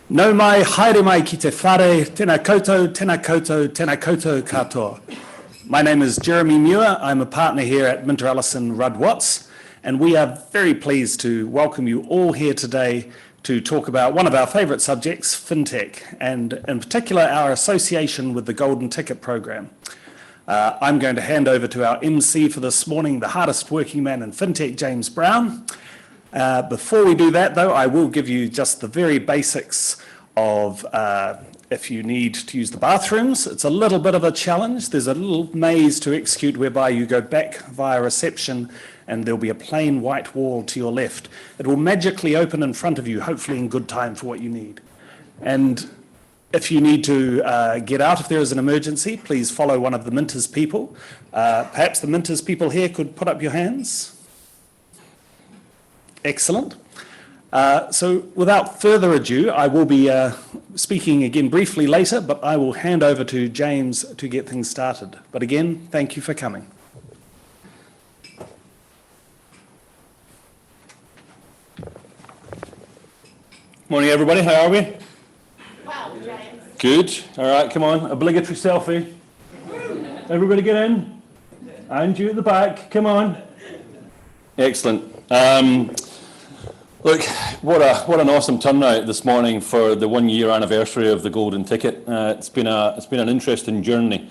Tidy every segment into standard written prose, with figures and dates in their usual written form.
Nau mai, haere mai ki te whare, tēnā koutou, tēnā koutou, tēnā koutou katoa. My name is Jeremy Muir. I'm a partner here at Minter Ellison Rudd Watts, and we are very pleased to welcome you all here today to talk about one of our favourite subjects, FinTech, and in particular our association with the Golden Ticket Program. I'm going to hand over to our MC for this morning, the hardest working man in FinTech, James Brown. Before we do that, though, I will give you just the very basics of if you need to use the bathrooms. It's a little bit of a challenge. There's a little maze to execute whereby you go back via reception and there'll be a plain white wall to your left. It will magically open in front of you, hopefully in good time for what you need. And if you need to get out, if there is an emergency, please follow one of the Minters people. Perhaps the Minters people here could put up your hands. Excellent. So without further ado, I will be speaking again briefly later, but I will hand over to James to get things started. But again, thank you for coming. Morning, everybody. How are we? Wow, James. Good. All right, come on. Obligatory selfie. Everybody get in. And you at the back. Come on. Excellent. Look, what an awesome turnout this morning for the 1 year anniversary of the Golden Ticket. It's been an interesting journey.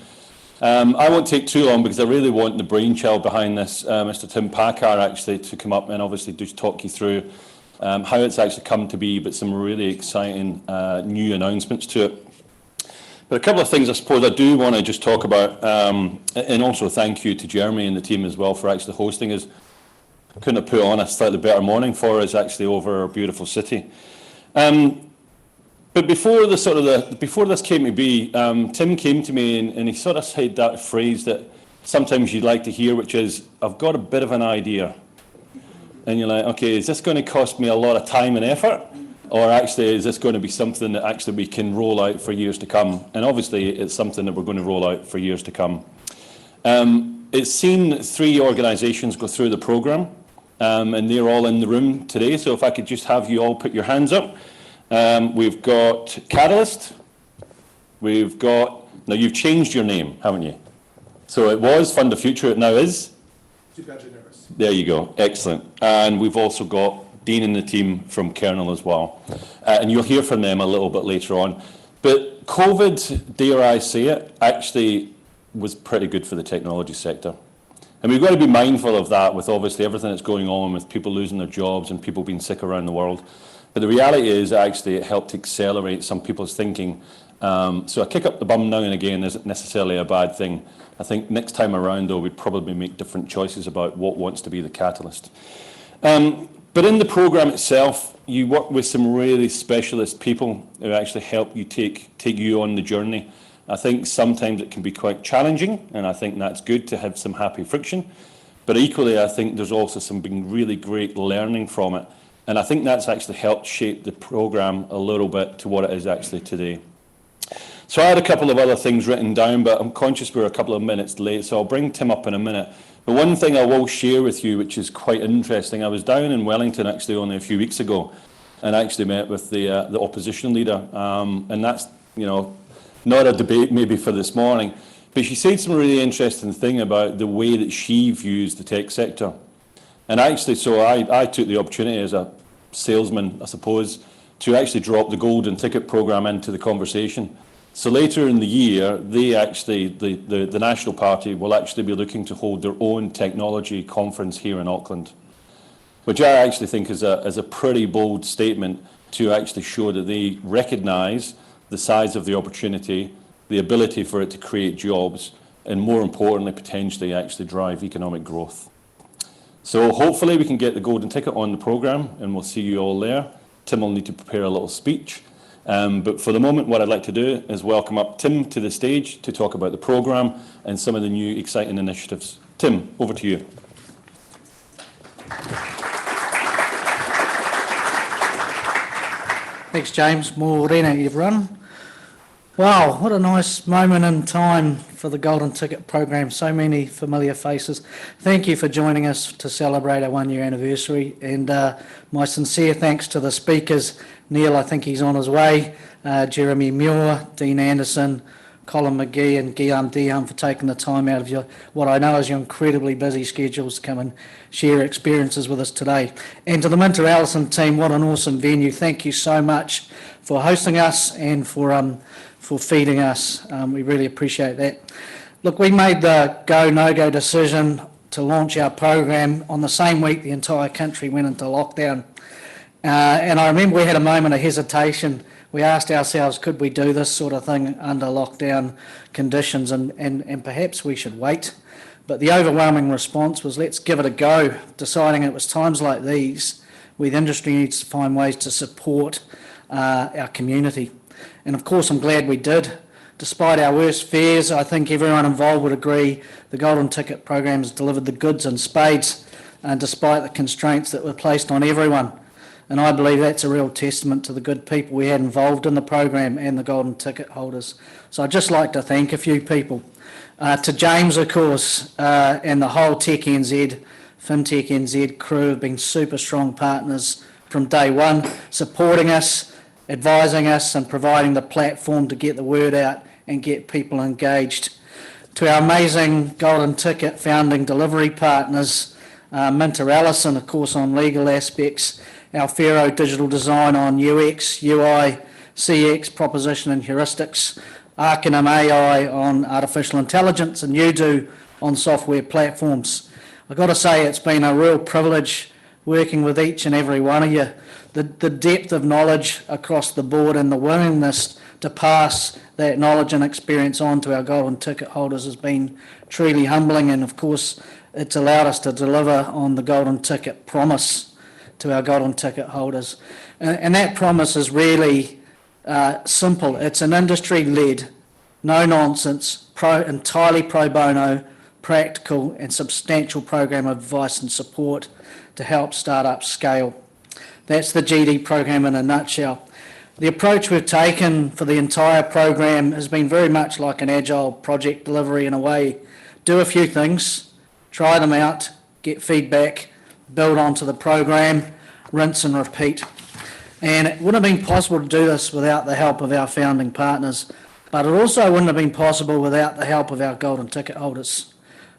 I won't take too long because I really want the brainchild behind this, Mr. Tim Packard, actually to come up and obviously just talk you through how it's actually come to be, but some really exciting new announcements to it. But a couple of things I suppose I do want to just talk about, and also thank you to Jeremy and the team as well for actually hosting us. Couldn't have put on a slightly better morning for us actually over our beautiful city. But before this came to be, Tim came to me and he sort of said that phrase that sometimes you'd like to hear, which is, I've got a bit of an idea. And you're like, okay, is this going to cost me a lot of time and effort? Or actually, is this going to be something that actually we can roll out for years to come? And obviously, it's something that we're going to roll out for years to come. It's seen 3 organisations go through the programme. And they're all in the room today. So if I could just have you all put your hands up. We've got Catalyst. Now you've changed your name, haven't you? So it was Fund the Future, it now is? There you go, excellent. And we've also got Dean and the team from Kernel as well. And you'll hear from them a little bit later on. But COVID, dare I say it, actually was pretty good for the technology sector. And we've got to be mindful of that with obviously everything that's going on with people losing their jobs and people being sick around the world. But the reality is actually it helped accelerate some people's thinking. So a kick up the bum now and again isn't necessarily a bad thing. I think next time around, though, we'd probably make different choices about what wants to be the catalyst. But in the programme itself, you work with some really specialist people who actually help you take you on the journey. I think sometimes it can be quite challenging, and I think that's good to have some happy friction. But equally, I think there's also some really great learning from it. And I think that's actually helped shape the programme a little bit to what it is actually today. So I had a couple of other things written down, but I'm conscious we're a couple of minutes late, so I'll bring Tim up in a minute. But one thing I will share with you, which is quite interesting, I was down in Wellington actually only a few weeks ago, and actually met with the opposition leader, and that's, not a debate maybe for this morning, but she said some really interesting thing about the way that she views the tech sector. And actually, so I took the opportunity as a salesman, I suppose, to actually drop the Golden Ticket Programme into the conversation. So later in the year, the National Party will actually be looking to hold their own technology conference here in Auckland, which I actually think is a pretty bold statement to actually show that they recognise the size of the opportunity, the ability for it to create jobs, and more importantly, potentially actually drive economic growth. So hopefully we can get the Golden Ticket on the programme, and we'll see you all there. Tim will need to prepare a little speech. But for the moment, what I'd like to do is welcome up Tim to the stage to talk about the programme and some of the new exciting initiatives. Tim, over to you. Thanks, James. Morena, everyone. Wow, what a nice moment in time for the Golden Ticket program. So many familiar faces. Thank you for joining us to celebrate our 1 year anniversary. And my sincere thanks to the speakers. Neil, I think he's on his way. Jeremy Muir, Dean Anderson, Colin McGee and Guillaume Diham for taking the time out of what I know is your incredibly busy schedules to come and share experiences with us today. And to the Minter Ellison team, what an awesome venue. Thank you so much for hosting us and for feeding us. We really appreciate that. Look, we made the go, no-go decision to launch our program on the same week the entire country went into lockdown. And I remember we had a moment of hesitation. We asked ourselves, could we do this sort of thing under lockdown conditions, and perhaps we should wait. But the overwhelming response was, let's give it a go, deciding it was times like these where the industry needs to find ways to support our community. And of course, I'm glad we did. Despite our worst fears, I think everyone involved would agree the Golden Ticket program has delivered the goods in spades, despite the constraints that were placed on everyone. And I believe that's a real testament to the good people we had involved in the program and the Golden Ticket holders. So I'd just like to thank a few people. To James, of course, and the whole Tech NZ, FinTech NZ crew have been super strong partners from day one, supporting us, advising us and providing the platform to get the word out and get people engaged. To our amazing Golden Ticket founding delivery partners, Minter Ellison, of course, on legal aspects, Alfero Digital Design on UX, UI, CX, proposition and heuristics, Arcanum AI on artificial intelligence, and Udo on software platforms. I've got to say it's been a real privilege working with each and every one of you. The depth of knowledge across the board and the willingness to pass that knowledge and experience on to our Golden Ticket holders has been truly humbling, and of course it's allowed us to deliver on the Golden Ticket promise to our Golden Ticket holders. And that promise is really simple. It's an industry-led, no-nonsense, entirely pro bono, practical and substantial program of advice and support to help startups scale. That's the GD program in a nutshell. The approach we've taken for the entire program has been very much like an agile project delivery in a way. Do a few things, try them out, get feedback, build onto the program, rinse and repeat. And it wouldn't have been possible to do this without the help of our founding partners, but it also wouldn't have been possible without the help of our Golden Ticket holders.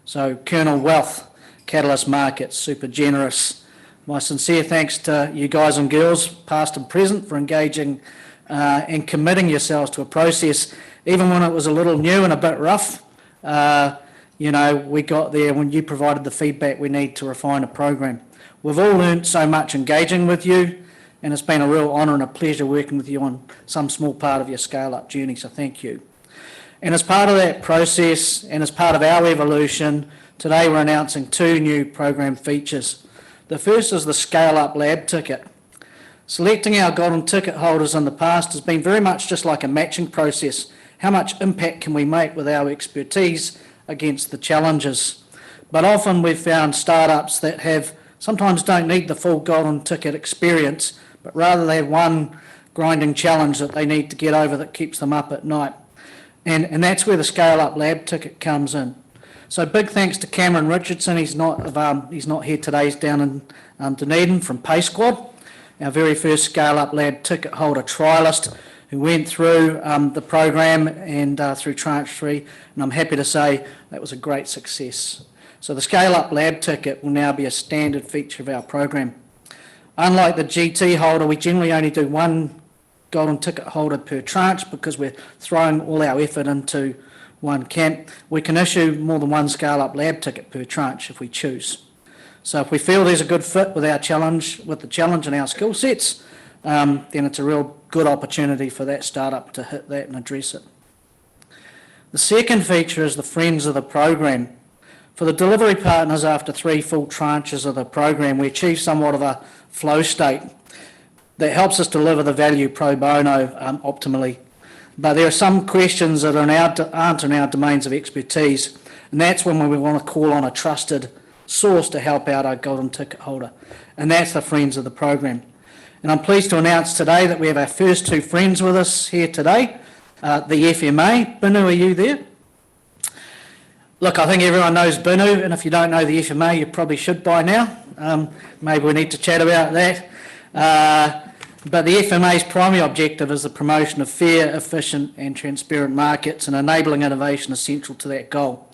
So Kernel Wealth, Catalyst Markets, super generous. My sincere thanks to you guys and girls, past and present, for engaging and committing yourselves to a process, even when it was a little new and a bit rough. We got there when you provided the feedback we need to refine a program. We've all learned so much engaging with you, and it's been a real honour and a pleasure working with you on some small part of your scale-up journey, so thank you. And as part of that process, and as part of our evolution, today we're announcing 2 new program features. The first is the Scale-Up Lab Ticket. Selecting our Golden Ticket holders in the past has been very much just like a matching process. How much impact can we make with our expertise against the challenges? But often we've found startups that sometimes don't need the full Golden Ticket experience, but rather they have one grinding challenge that they need to get over that keeps them up at night. And that's where the Scale-Up Lab Ticket comes in. So big thanks to Cameron Richardson. He's not here today. He's down in Dunedin from PaySquad, our very first Scale-Up Lab Ticket holder trialist who went through the program and through Tranche 3, and I'm happy to say that was a great success. So the Scale-Up Lab Ticket will now be a standard feature of our program. Unlike the GT holder, we generally only do 1 Golden Ticket holder per tranche because we're throwing all our effort into one camp. We can issue more than 1 Scale-Up Lab Ticket per tranche if we choose. So if we feel there's a good fit with the challenge and our skill sets, then it's a real good opportunity for that startup to hit that and address it. The second feature is the Friends of the Program. For the delivery partners, after 3 full tranches of the program, we achieve somewhat of a flow state that helps us deliver the value pro bono optimally. But there are some questions that aren't in our domains of expertise, and that's when we want to call on a trusted source to help out our Golden Ticket holder, and that's the Friends of the Program. And I'm pleased to announce today that we have our first 2 friends with us here today. the FMA. Binu, are you there? Look, I think everyone knows Binu, and if you don't know the FMA, you probably should by now. Maybe we need to chat about that. But the FMA's primary objective is the promotion of fair, efficient and transparent markets, and enabling innovation is central to that goal.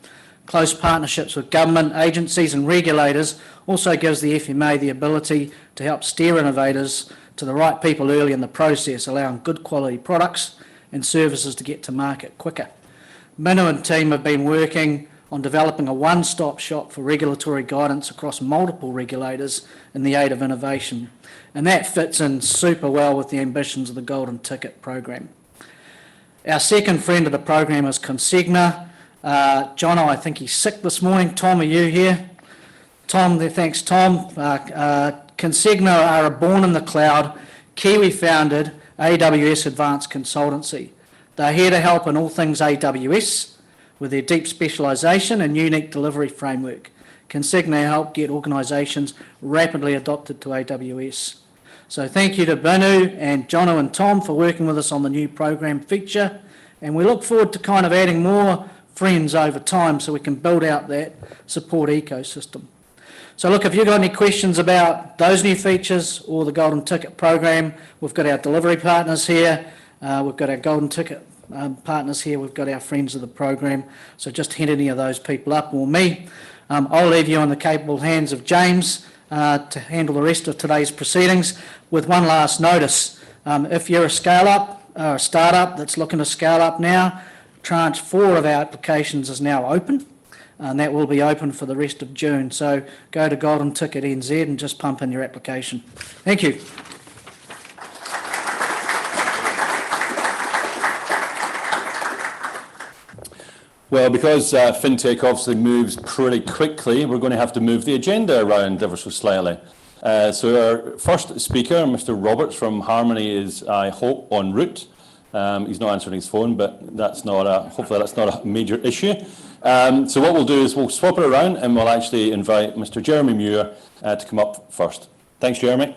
Close partnerships with government, agencies and regulators also gives the FMA the ability to help steer innovators to the right people early in the process, allowing good quality products and services to get to market quicker. Binu and team have been working on developing a one-stop shop for regulatory guidance across multiple regulators in the aid of innovation. And that fits in super well with the ambitions of the Golden Ticket program. Our second friend of the program is Consigna. Jono, I think he's sick this morning. Tom, are you here? Tom, thanks Tom. Consigna are a born-in-the-cloud, Kiwi-founded AWS advanced consultancy. They're here to help in all things AWS with their deep specialisation and unique delivery framework. Consigna help get organisations rapidly adopted to AWS. So thank you to Binu and Jono and Tom for working with us on the new program feature, and we look forward to kind of adding more friends over time so we can build out that support ecosystem. So look, if you've got any questions about those new features or the Golden Ticket program, we've got our delivery partners here, we've got our Golden Ticket partners here, we've got our friends of the program, so just hit any of those people up or me. I'll leave you in the capable hands of James to handle the rest of today's proceedings with one last notice. If you're a scale-up or a startup that's looking to scale up now, tranche 4 of our applications is now open, and that will be open for the rest of June. So go to Golden Ticket NZ and just pump in your application. Thank you. Well, because FinTech obviously moves pretty quickly, we're going to have to move the agenda around ever so slightly. So our first speaker, Mr. Roberts from Harmony, is, I hope, en route. He's not answering his phone, but that's not hopefully that's not a major issue. So what we'll do is we'll swap it around and we'll actually invite Mr. Jeremy Muir to come up first. Thanks, Jeremy.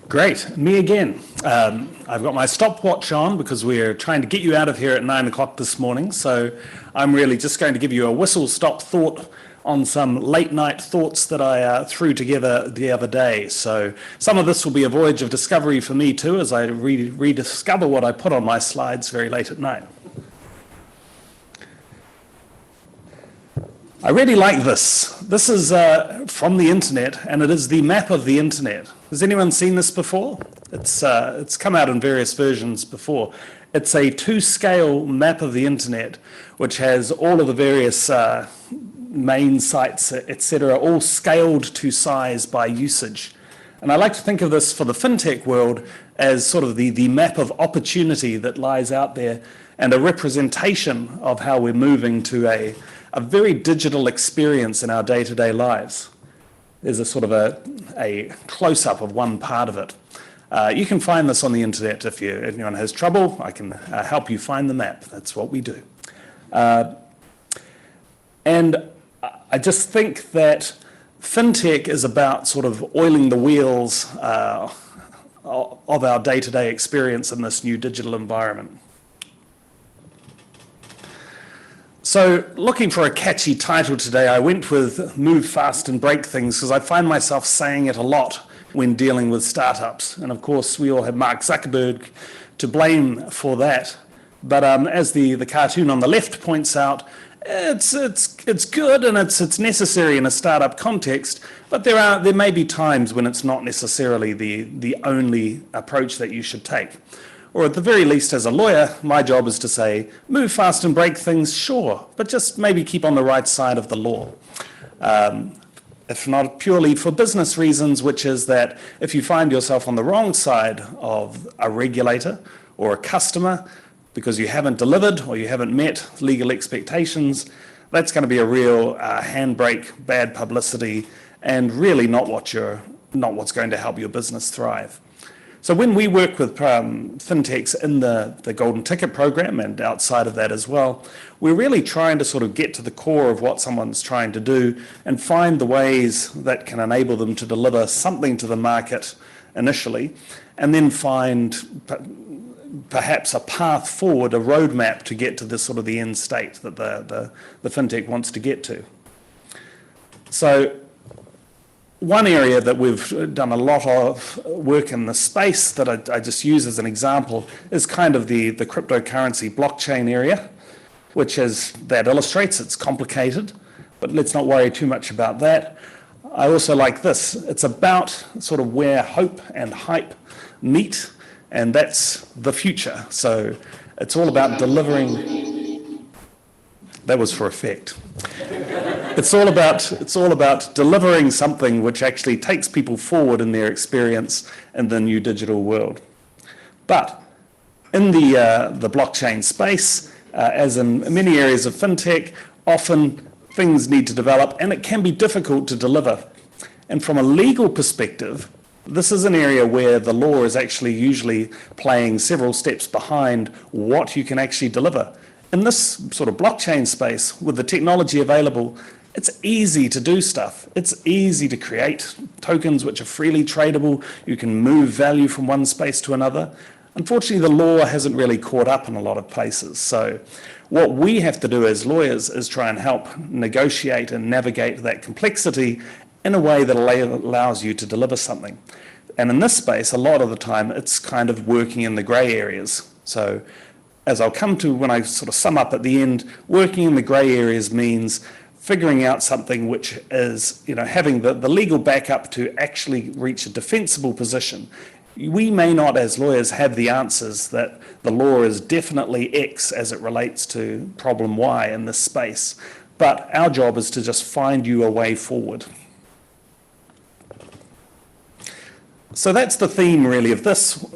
Great, me again. I've got my stopwatch on because we're trying to get you out of here at 9 o'clock this morning. So I'm really just going to give you a whistle-stop thought on some late-night thoughts that I threw together the other day. So some of this will be a voyage of discovery for me too, as I rediscover what I put on my slides very late at night. I really like this. This is from the internet, and it is the map of the internet. Has anyone seen this before? It's come out in various versions before. It's a 2-scale map of the internet, which has all of the various main sites, etc., all scaled to size by usage. And I like to think of this for the fintech world as sort of the map of opportunity that lies out there, and a representation of how we're moving to a very digital experience in our day-to-day lives. There's a sort of a close-up of one part of it. You can find this on the internet. If anyone has trouble, I can help you find the map. That's what we do. And I just think that fintech is about sort of oiling the wheels of our day-to-day experience in this new digital environment. So looking for a catchy title today, I went with Move Fast and Break Things because I find myself saying it a lot when dealing with startups. And of course, we all have Mark Zuckerberg to blame for that. But as the cartoon on the left points out, it's good and it's necessary in a startup context, but there may be times when it's not necessarily the only approach that you should take. Or at the very least, as a lawyer, my job is to say, move fast and break things, sure, but just maybe keep on the right side of the law. If not purely for business reasons, which is that if you find yourself on the wrong side of a regulator or a customer because you haven't delivered or you haven't met legal expectations, that's going to be a real handbrake, bad publicity, and really not what's going to help your business thrive. So when we work with fintechs in the Golden Ticket program and outside of that as well, we're really trying to sort of get to the core of what someone's trying to do and find the ways that can enable them to deliver something to the market initially, and then find perhaps a path forward, a roadmap to get to this sort of the end state that the fintech wants to get to. So one area that we've done a lot of work in the space that I just use as an example is kind of the cryptocurrency blockchain area, which is, that illustrates, it's complicated, but let's not worry too much about that. I also like this. It's about sort of where hope and hype meet, and that's the future. So it's all about delivering. That was for effect. It's all about delivering something which actually takes people forward in their experience in the new digital world. But in the blockchain space, as in many areas of fintech, often things need to develop and it can be difficult to deliver. And from a legal perspective, this is an area where the law is actually usually playing several steps behind what you can actually deliver. In this sort of blockchain space, with the technology available, it's easy to do stuff. It's easy to create tokens which are freely tradable. You can move value from one space to another. Unfortunately, the law hasn't really caught up in a lot of places. So what we have to do as lawyers is try and help negotiate and navigate that complexity in a way that allows you to deliver something. And in this space, a lot of the time, it's kind of working in the grey areas. So as I'll come to when I sort of sum up at the end, working in the grey areas means figuring out something which is, having the legal backup to actually reach a defensible position. We may not, as lawyers, have the answers that the law is definitely X as it relates to problem Y in this space, but our job is to just find you a way forward. So that's the theme really of this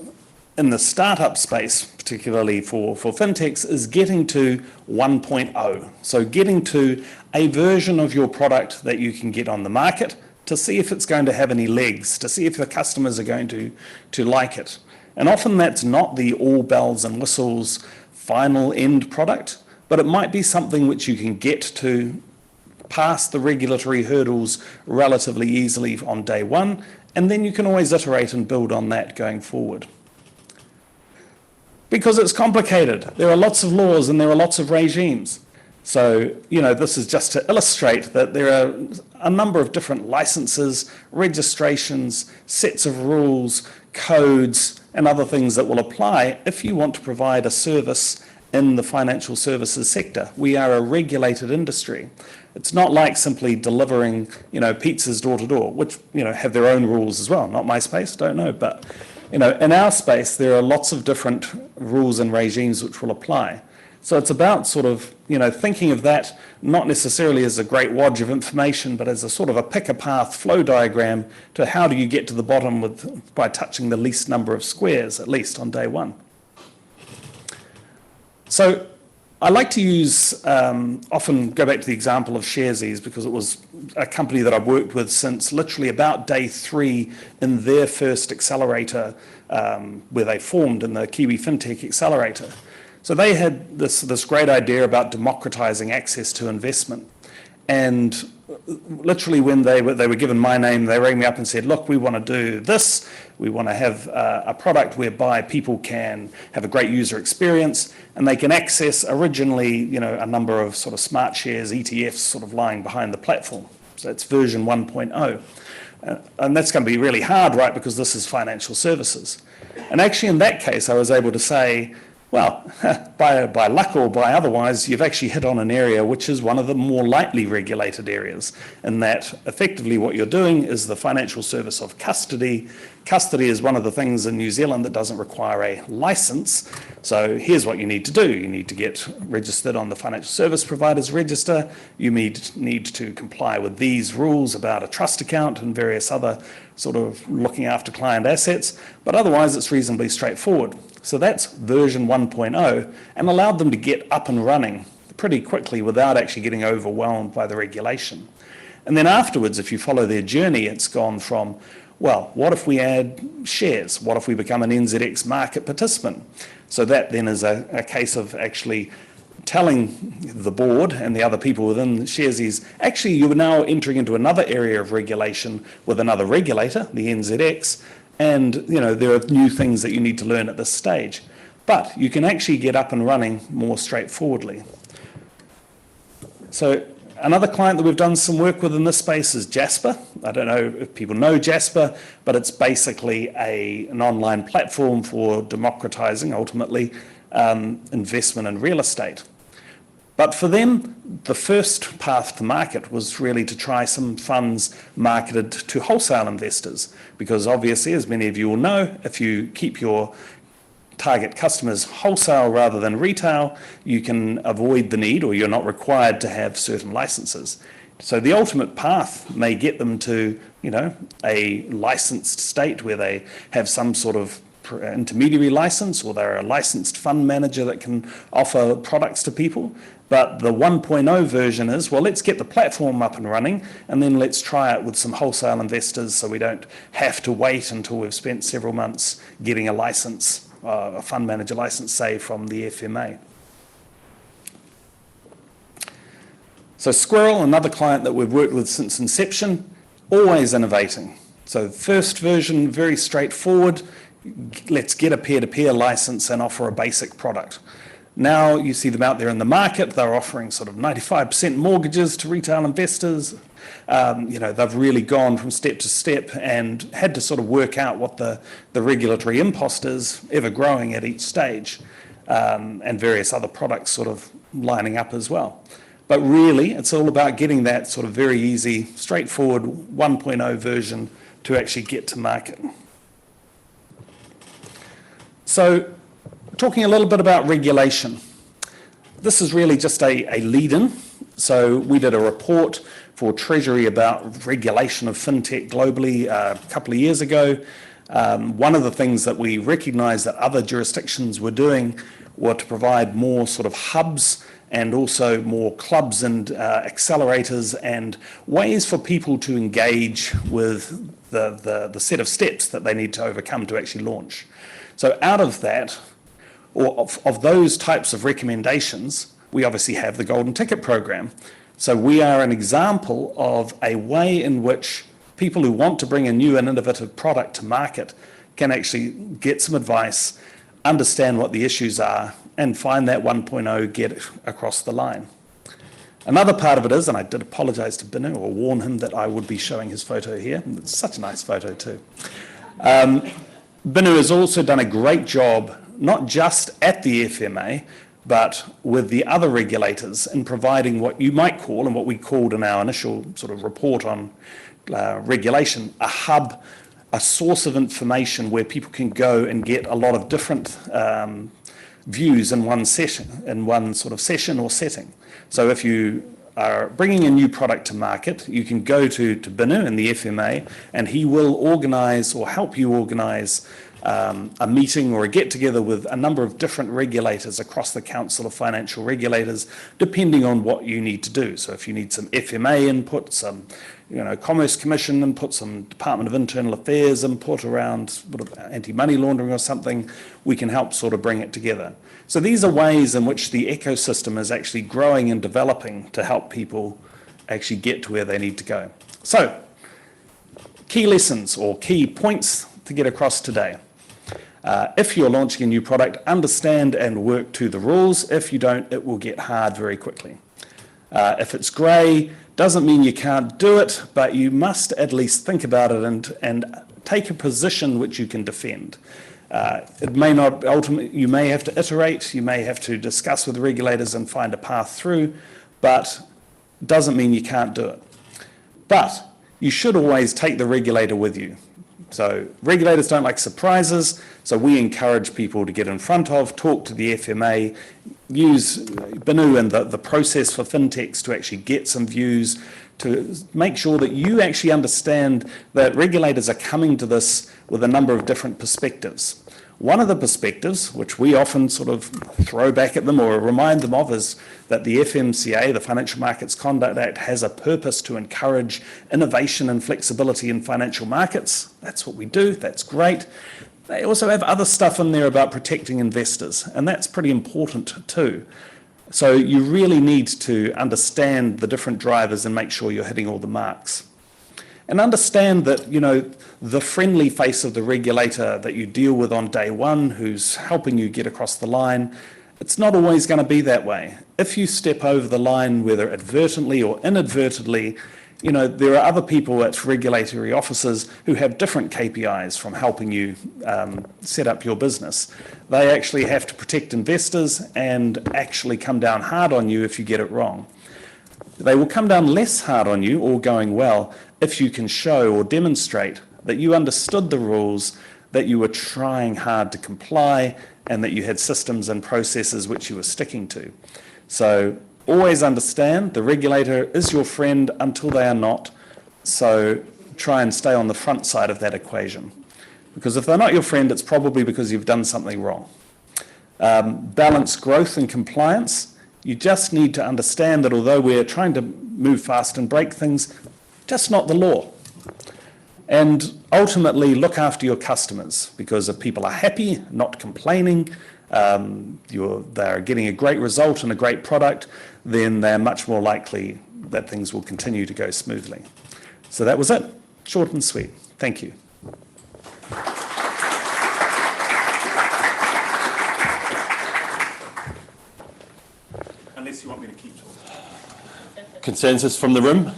in the startup space, particularly for fintechs, is getting to 1.0. So getting to a version of your product that you can get on the market to see if it's going to have any legs, to see if the customers are going to like it. And often that's not the all bells and whistles final end product, but it might be something which you can get to pass the regulatory hurdles relatively easily on day one, and then you can always iterate and build on that going forward. Because it's complicated. There are lots of laws and there are lots of regimes. So, this is just to illustrate that there are a number of different licenses, registrations, sets of rules, codes, and other things that will apply if you want to provide a service in the financial services sector. We are a regulated industry. It's not like simply delivering, pizzas door to door, which, have their own rules as well. Not my space, don't know. But, in our space, there are lots of different rules and regimes which will apply. So it's about sort of, thinking of that not necessarily as a great wodge of information, but as a sort of a pick-a-path flow diagram to how do you get to the bottom by touching the least number of squares, at least on day one. So I like to use, often go back to the example of Sharesies, because it was a company that I've worked with since literally about day 3 in their first accelerator, where they formed in the Kiwi FinTech Accelerator. So they had this great idea about democratizing access to investment. And literally when they were given my name, they rang me up and said, look, we want to do this. We want to have a product whereby people can have a great user experience and they can access originally, a number of sort of smart shares, ETFs sort of lying behind the platform. So that's version 1.0. And that's going to be really hard, right? Because this is financial services. And actually in that case, I was able to say, well, by luck or by otherwise, you've actually hit on an area which is one of the more lightly regulated areas, in that effectively what you're doing is the financial service of custody. Custody is one of the things in New Zealand that doesn't require a license. So here's what you need to do. You need to get registered on the Financial Service Providers Register. You need to comply with these rules about a trust account and various other sort of looking after client assets. But otherwise, it's reasonably straightforward. So that's version 1.0 and allowed them to get up and running pretty quickly without actually getting overwhelmed by the regulation. And then afterwards, if you follow their journey, it's gone from Well, what if we add shares? What if we become an NZX market participant? So that then is a case of actually telling the board and the other people within Sharesies, actually you're now entering into another area of regulation with another regulator, the NZX, and there are new things that you need to learn at this stage. But you can actually get up and running more straightforwardly. So another client that we've done some work with in this space is Jasper. I don't know if people know Jasper, but it's basically an online platform for democratizing, ultimately, investment in real estate. But for them, the first path to market was really to try some funds marketed to wholesale investors, because obviously, as many of you will know, if you keep your target customers wholesale rather than retail, you can avoid the need, or you're not required to have certain licenses. So the ultimate path may get them to, a licensed state where they have some sort of intermediary license, or they're a licensed fund manager that can offer products to people. But the 1.0 version is, well, let's get the platform up and running, and then let's try it with some wholesale investors so we don't have to wait until we've spent several months getting a license, a fund manager license, say, from the FMA. So Squirrel, another client that we've worked with since inception, always innovating. So first version, very straightforward. Let's get a peer-to-peer license and offer a basic product. Now you see them out there in the market. They're offering sort of 95% mortgages to retail investors. They've really gone from step to step and had to sort of work out what the regulatory impost is, ever growing at each stage, and various other products sort of lining up as well. But really, it's all about getting that sort of very easy, straightforward 1.0 version to actually get to market. So, talking a little bit about regulation. This is really just a lead-in. So we did a report for Treasury about regulation of fintech globally a couple of years ago. One of the things that we recognised that other jurisdictions were doing were to provide more sort of hubs and also more clubs and accelerators and ways for people to engage with the set of steps that they need to overcome to actually launch. So out of that, or of those types of recommendations, we obviously have the Golden Ticket Program. So we are an example of a way in which people who want to bring a new and innovative product to market can actually get some advice, understand what the issues are, and find that 1.0 get it across the line. Another part of it is, and I did apologise to Binu or warn him that I would be showing his photo here. It's such a nice photo too. Binu has also done a great job, not just at the FMA, but with the other regulators in providing what you might call, and what we called in our initial sort of report on regulation, a hub, a source of information where people can go and get a lot of different views in one session, in one sort of session or setting. So if you are bringing a new product to market, you can go to Binu in the FMA, and he will organise or help you organise a meeting or a get-together with a number of different regulators across the Council of Financial Regulators, depending on what you need to do. So if you need some FMA input, some Commerce Commission input, some Department of Internal Affairs input around sort of anti-money laundering or something, we can help sort of bring it together. So these are ways in which the ecosystem is actually growing and developing to help people actually get to where they need to go. So, key lessons or key points to get across today. If you're launching a new product, understand and work to the rules. If you don't, it will get hard very quickly. If it's grey, doesn't mean you can't do it, but you must at least think about it and take a position which you can defend. It may not ultimately, you may have to iterate, you may have to discuss with the regulators and find a path through, but doesn't mean you can't do it. But you should always take the regulator with you. So regulators don't like surprises, so we encourage people to get in front of, talk to the FMA, use Binu and the process for fintechs to actually get some views, to make sure that you actually understand that regulators are coming to this with a number of different perspectives. One of the perspectives, which we often sort of throw back at them or remind them of, is that the FMCA, the Financial Markets Conduct Act, has a purpose to encourage innovation and flexibility in financial markets. That's what we do. That's great. They also have other stuff in there about protecting investors, and that's pretty important too. So you really need to understand the different drivers and make sure you're hitting all the marks. And understand that, you know, the friendly face of the regulator that you deal with on day one, who's helping you get across the line, it's not always going to be that way. If you step over the line, whether advertently or inadvertently, you know, there are other people at regulatory offices who have different KPIs from helping you set up your business. They actually have to protect investors and actually come down hard on you if you get it wrong. They will come down less hard on you, all going well, if you can show or demonstrate that you understood the rules, that you were trying hard to comply, and that you had systems and processes which you were sticking to. So always understand the regulator is your friend until they are not. So try and stay on the front side of that equation. Because if they're not your friend, it's probably because you've done something wrong. Balance growth and compliance. You just need to understand that although we're trying to move fast and break things, just not the law. And ultimately look after your customers, because if people are happy, not complaining, they're getting a great result and a great product, then they're much more likely that things will continue to go smoothly. So that was it. Short and sweet. Thank you. Unless you want me to keep talking. Consensus from the room?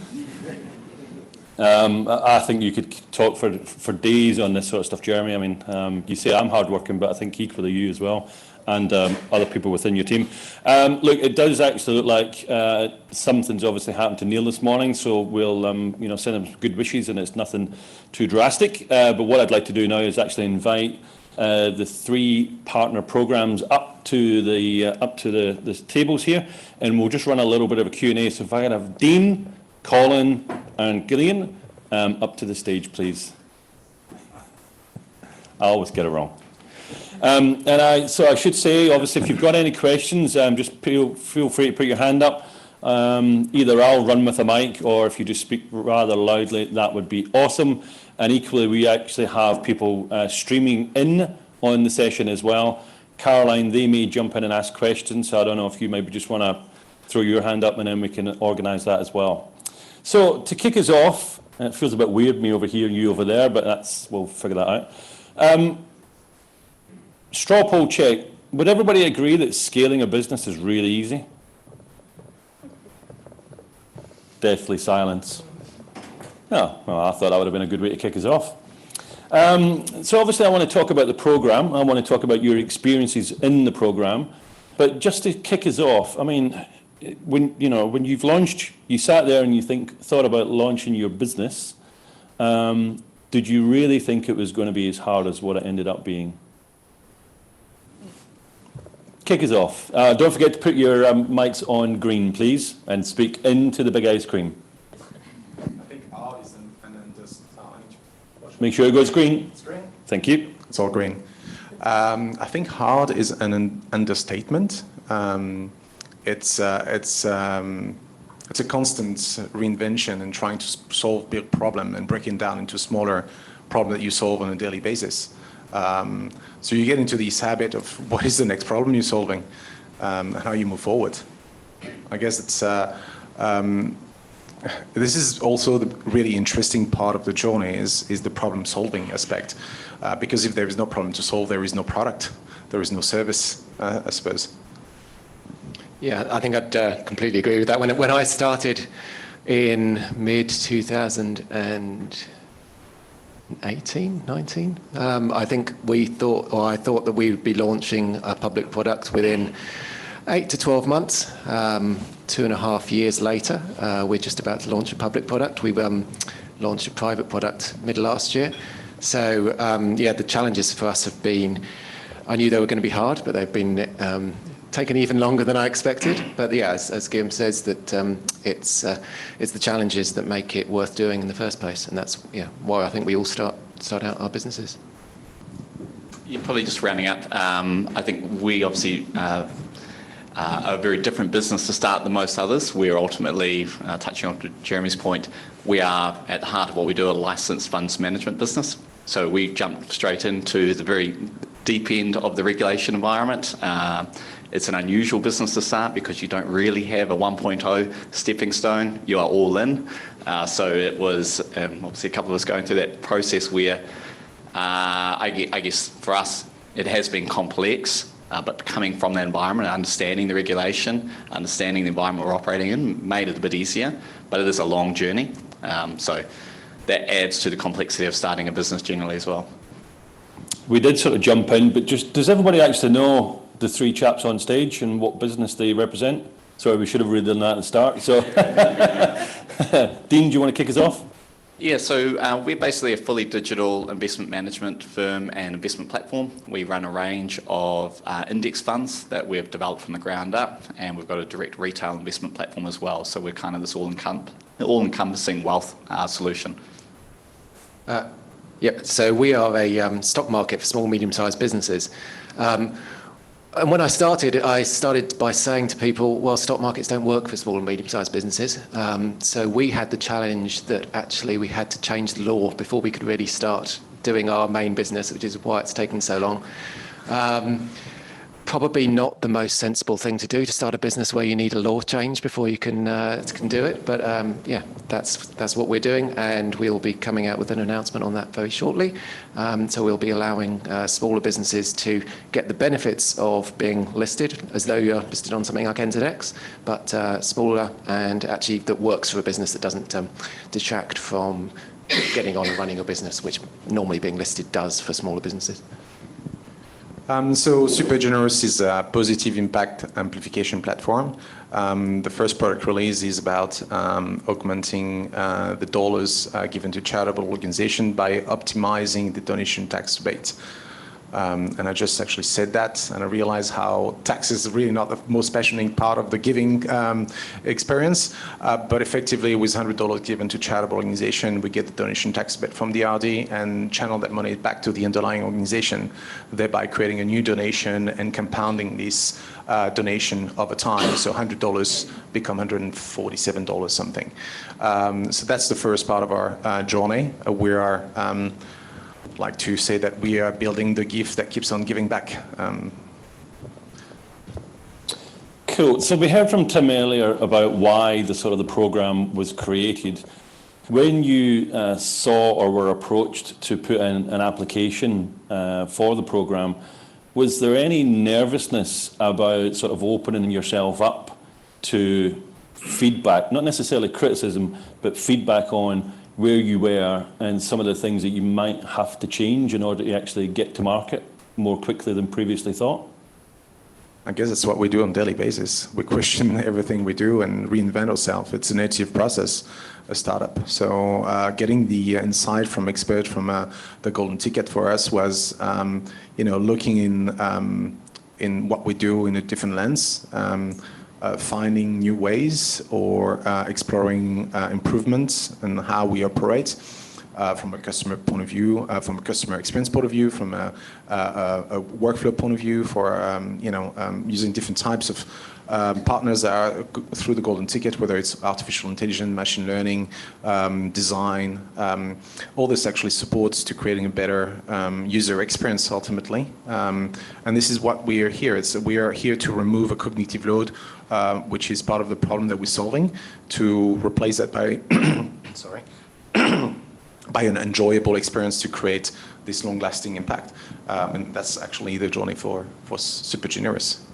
I think you could talk for days on this sort of stuff, Jeremy. I mean, you say I'm hardworking, but I think equally you as well, and other people within your team. Look, it does actually look like something's obviously happened to Neil this morning, so we'll send him good wishes, and it's nothing too drastic. But what I'd like to do now is actually invite the three partner programs up to the tables here, and we'll just run a little bit of a Q&A. So if I can have Dean, Colin and Gillian up to the stage, please. I always get it wrong. So I should say, obviously, if you've got any questions, just feel free to put your hand up. Either I'll run with a mic, or if you just speak rather loudly, that would be awesome. And equally, we actually have people streaming in on the session as well. Caroline, they may jump in and ask questions, so I don't know if you maybe just want to throw your hand up, and then we can organise that as well. So to kick us off, and it feels a bit weird, me over here and you over there, but we'll figure that out. Straw poll check. Would everybody agree that scaling a business is really easy? Deathly silence. Oh, well, I thought that would have been a good way to kick us off. So obviously I want to talk about the programme. I want to talk about your experiences in the programme. But just to kick us off, I mean, when you've launched, you sat there and you thought about launching your business. Did you really think it was going to be as hard as what it ended up being? Kick us off. Don't forget to put your mics on green, please, and speak into the big ice cream. I think R is and then just Make sure it goes green. It's green. Thank you. It's all green. I think hard is an understatement. It's a constant reinvention and trying to solve big problem and breaking down into smaller problem that you solve on a daily basis. So you get into this habit of what is the next problem you're solving, and how you move forward. I guess it's this is also the really interesting part of the journey is the problem solving aspect, because if there is no problem to solve, there is no product, there is no service, I suppose. Yeah, I think I'd completely agree with that. When I started in mid 2018, 19, I think I thought that we would be launching a public product within 8 to 12 months. 2.5 years later, we're just about to launch a public product. We launched a private product mid last year. So the challenges for us have been, I knew they were going to be hard, but they've been taken even longer than I expected. But yeah, as Guillaume says, that it's the challenges that make it worth doing in the first place, and that's why I think we all start out our businesses. You're probably just rounding up. I think we obviously are a very different business to start than most others. We're ultimately, touching on to Jeremy's point, we are at the heart of what we do, a licensed funds management business. So we jumped straight into the very deep end of the regulation environment. It's an unusual business to start because you don't really have a 1.0 stepping stone. You are all in. So it was obviously a couple of us going through that process where I guess for us it has been complex, but coming from that environment, understanding the regulation, understanding the environment we're operating in made it a bit easier, but it is a long journey. So that adds to the complexity of starting a business generally as well. We did sort of jump in, but just does everybody actually know the three chaps on stage and what business they represent? Sorry, we should have really done that at the start. So, Dean, do you want to kick us off? Yeah, so we're basically a fully digital investment management firm and investment platform. We run a range of index funds that we've developed from the ground up, and we've got a direct retail investment platform as well. So we're kind of this all-encompassing wealth solution. Yep. So we are a stock market for small, medium-sized businesses. And when I started by saying to people, well, stock markets don't work for small and medium-sized businesses. So we had the challenge that actually we had to change the law before we could really start doing our main business, which is why it's taken so long. Probably not the most sensible thing to do to start a business where you need a law change before you can do it. But yeah, that's what we're doing, and we'll be coming out with an announcement on that very shortly. So we'll be allowing smaller businesses to get the benefits of being listed as though you're listed on something like NZX, but smaller and actually that works for a business that doesn't detract from getting on and running a business, which normally being listed does for smaller businesses. So Super Generous is a positive impact amplification platform. The first product release is about augmenting the dollars given to charitable organizations by optimizing the donation tax rebate. And I just actually said that, and I realized how tax is really not the most passionate part of the giving experience. But effectively, with $100 given to charitable organization, we get the donation tax rebate from the RD and channel that money back to the underlying organization, thereby creating a new donation and compounding this donation over time. So $100 become $147 something. So that's the first part of our journey. We are like to say that we are building the gift that keeps on giving back. Cool. So we heard from Tim earlier about why the program was created. When you saw or were approached to put in an application for the program, was there any nervousness about sort of opening yourself up to feedback, not necessarily criticism, but feedback on where you were and some of the things that you might have to change in order to actually get to market more quickly than previously thought? I guess that's what we do on a daily basis. We question everything we do and reinvent ourselves. It's an iterative process, a startup. So getting the insight from experts from the Golden Ticket for us was, looking in what we do in a different lens, finding new ways or exploring improvements in how we operate from a customer point of view, from a customer experience point of view, from a workflow point of view, for using different types of partners that are through the Golden Ticket, whether it's artificial intelligence, machine learning, design. All this actually supports to creating a better user experience ultimately. And this is what we are here. We are here to remove a cognitive load, which is part of the problem that we're solving, to replace that by, by an enjoyable experience to create this long-lasting impact. And that's actually the journey for Super Generous.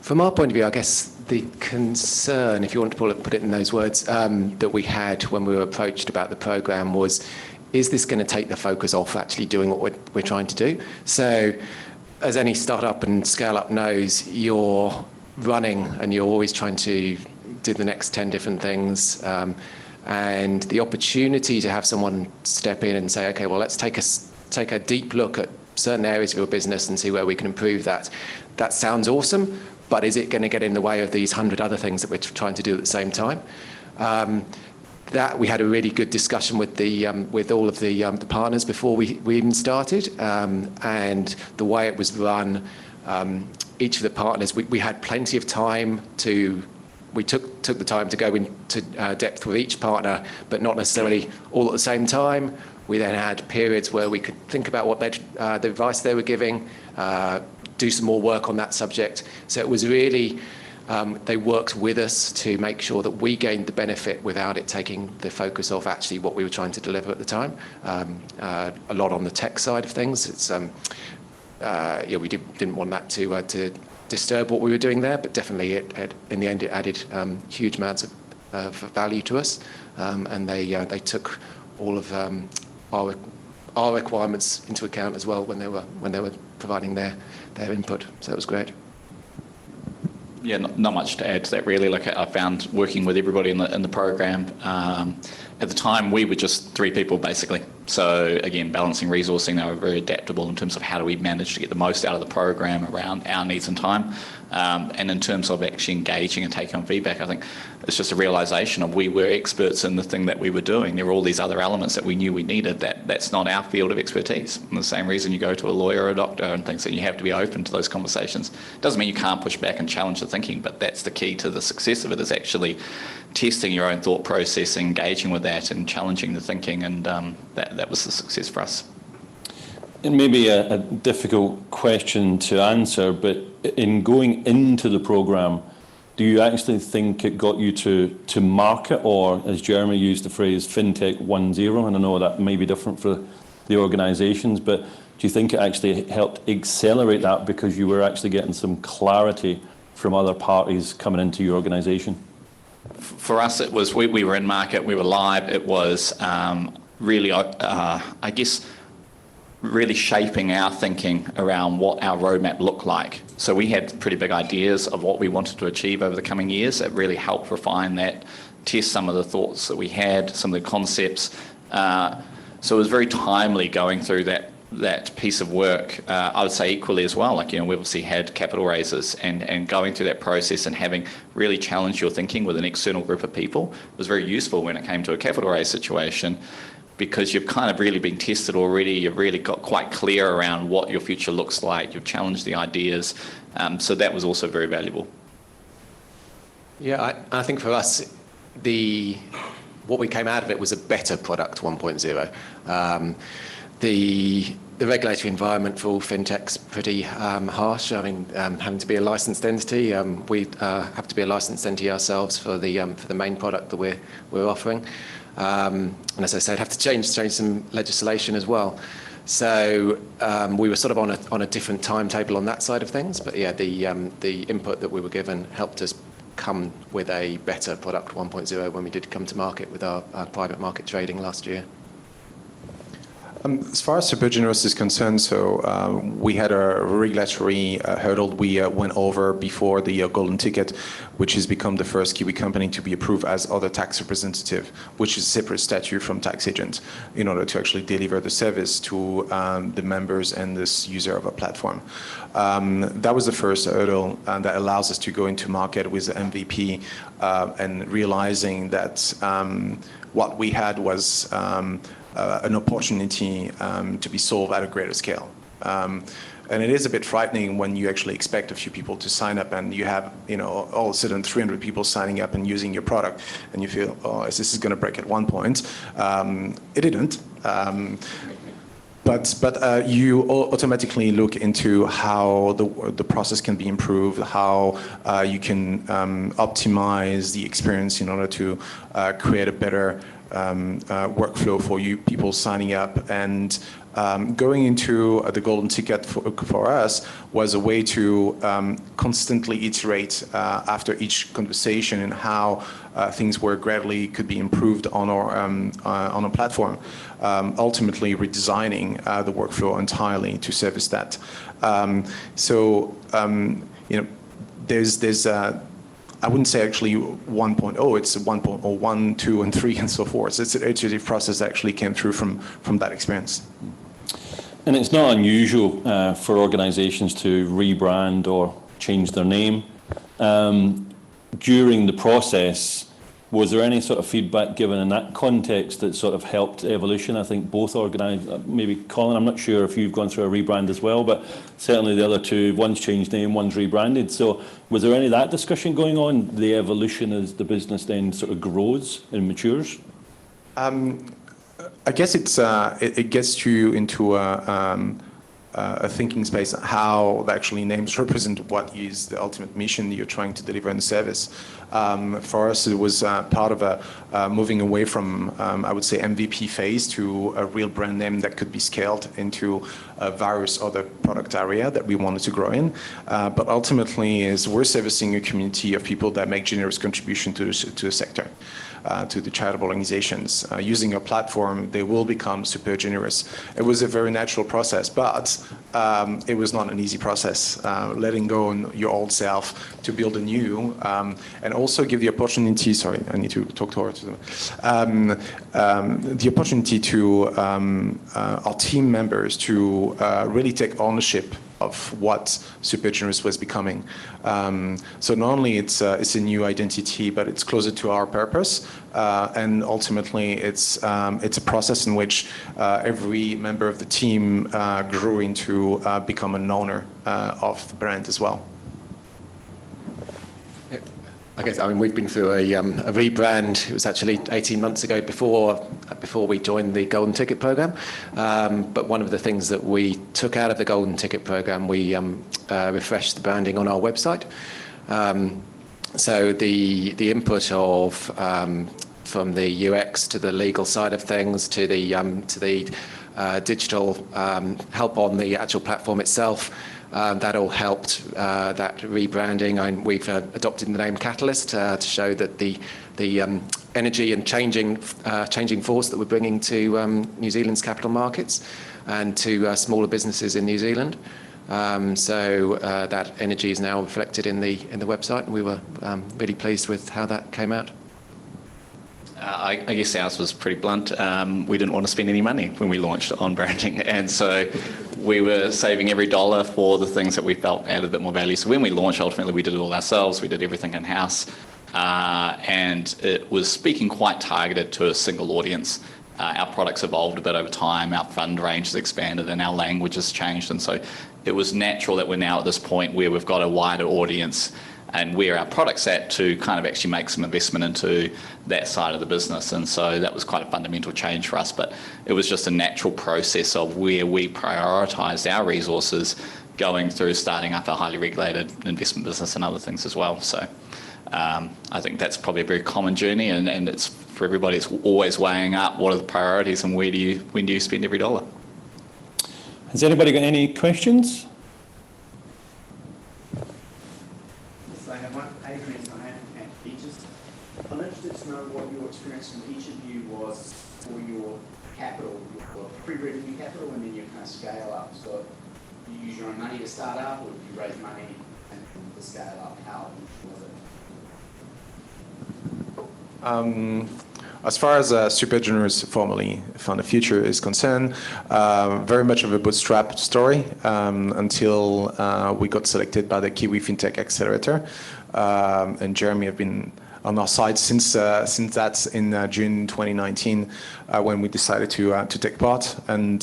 From our point of view, I guess the concern, if you want to put it in those words, that we had when we were approached about the program was, is this going to take the focus off actually doing what we're trying to do? So as any startup and scale-up knows, you're running and you're always trying to do the next 10 different things. And the opportunity to have someone step in and say, okay, well, let's take a deep look at certain areas of your business and see where we can improve that. That sounds awesome, but is it going to get in the way of these 100 other things that we're trying to do at the same time? that we had a really good discussion with with all of the partners before we even started, and the way it was run, each of the partners, we had plenty of time to. We took the time to go into depth with each partner, but not necessarily all at the same time. We then had periods where we could think about what the advice they were giving, do some more work on that subject. So it was really, they worked with us to make sure that we gained the benefit without it taking the focus off actually what we were trying to deliver at the time. A lot on the tech side of things. It's we didn't want that to disturb what we were doing there, but definitely in the end it added huge amounts of value to us, and they took all of our requirements into account as well when they were providing their input. So it was great. Yeah, not much to add to that really. Like I found working with everybody in the program. At the time, we were just 3 people basically. So again, balancing resourcing, they were very adaptable in terms of how do we manage to get the most out of the program around our needs and time. And in terms of actually engaging and taking on feedback, I think it's just a realisation of we were experts in the thing that we were doing. There were all these other elements that we knew we needed that's not our field of expertise. And the same reason you go to a lawyer or a doctor and things that you have to be open to those conversations. Doesn't mean you can't push back and challenge the thinking, but that's the key to the success of it, is actually testing your own thought process, engaging with that and challenging the thinking, and that was the success for us. It may be a difficult question to answer, but in going into the programme, do you actually think it got you to market, or, as Jeremy used the phrase, FinTech 1.0, and I know that may be different for the organisations, but do you think it actually helped accelerate that because you were actually getting some clarity from other parties coming into your organisation? For us, it was, we were in market, we were live. It was really, I guess, really shaping our thinking around what our roadmap looked like. So we had pretty big ideas of what we wanted to achieve over the coming years. It really helped refine that, test some of the thoughts that we had, some of the concepts. So it was very timely going through that piece of work. I would say equally as well, like, we obviously had capital raises, and going through that process and having really challenged your thinking with an external group of people was very useful when it came to a capital raise situation, because you've kind of really been tested already. You've really got quite clear around what your future looks like. You've challenged the ideas. So that was also very valuable. Yeah, I think for us, what we came out of it was a better product 1.0. The regulatory environment for all fintechs pretty harsh. I mean, having to be a licensed entity, we have to be a licensed entity ourselves for the main product that we're offering. And as I said, have to change some legislation as well. So we were sort of on a different timetable on that side of things. But yeah, the input that we were given helped us come with a better product 1.0 when we did come to market with our private market trading last year. As far as Super Generous is concerned, so we had a regulatory hurdle we went over before the Golden Ticket, which has become the first Kiwi company to be approved as other tax representative, which is a separate statute from tax agent, in order to actually deliver the service to the members and this user of a platform. That was the first hurdle that allows us to go into market with the MVP and realizing that what we had was an opportunity to be solved at a greater scale. And it is a bit frightening when you actually expect a few people to sign up and you have, all of a sudden 300 people signing up and using your product, and you feel, oh, this is going to break at one point. It didn't. But you automatically look into how the process can be improved, how you can optimize the experience in order to create a better workflow for you people signing up. And going into the Golden Ticket for us was a way to constantly iterate after each conversation and how things were gradually could be improved on our platform, ultimately redesigning the workflow entirely to service that. There's I wouldn't say actually 1.0, it's 1.0, 1, 2, and 3, and so forth. It's an iterative process that actually came through from that experience. And it's not unusual for organisations to rebrand or change their name. During the process, Was there any sort of feedback given in that context that sort of helped evolution? I think both organised, maybe Colin, I'm not sure if you've gone through a rebrand as well, but certainly the other two, one's changed name, one's rebranded. So was there any of that discussion going on, the evolution as the business then sort of grows and matures? I guess it gets you into a thinking space, how actually names represent what is the ultimate mission you're trying to deliver in the service. For us, it was part of a moving away from, I would say, MVP phase to a real brand name that could be scaled into various other product area that we wanted to grow in. But ultimately, is we're servicing a community of people that make generous contribution to the sector. To the charitable organizations. Using our platform, they will become super generous. It was a very natural process, but it was not an easy process. Letting go on your old self to build a new, and also give the opportunity, sorry, I need to talk to her. The opportunity to our team members to really take ownership of what Super Generous was becoming. So not only it's a new identity, but it's closer to our purpose, and ultimately it's a process in which every member of the team grew into become an owner of the brand as well. I guess, I mean, we've been through a rebrand. It was actually 18 months ago before we joined the Golden Ticket program. But one of the things that we took out of the Golden Ticket program, we refreshed the branding on our website. So the input of from the UX to the legal side of things to the digital help on the actual platform itself. That all helped that rebranding, and we've adopted the name Catalyst to show that the energy and changing force that we're bringing to New Zealand's capital markets and to smaller businesses in New Zealand. So that energy is now reflected in the website, and we were really pleased with how that came out. I guess ours was pretty blunt. We didn't want to spend any money when we launched on branding, and so we were saving every dollar for the things that we felt added a bit more value. So when we launched, ultimately we did it all ourselves. We did everything in-house, and it was speaking quite targeted to a single audience. Our products evolved a bit over time, our fund range has expanded, and our language has changed, and so it was natural that we're now at this point where we've got a wider audience and where our product's at to kind of actually make some investment into that side of the business. And so that was quite a fundamental change for us, but it was just a natural process of where we prioritised our resources going through starting up a highly regulated investment business and other things as well. So I think that's probably a very common journey, and it's for everybody, it's always weighing up what are the priorities and when do you spend every dollar. Has anybody got any questions? I'm interested to know what your experience from each of you was for your capital, your pre-revenue capital, and then your kind of scale up. So do you use your own money to start up, or do you raise money and to scale up? How was it? As far as Super Generous, formerly Fund the Future, is concerned, very much of a bootstrap story until we got selected by the Kiwi FinTech Accelerator, and Jeremy have been on our side since that's in June 2019 when we decided to take part, and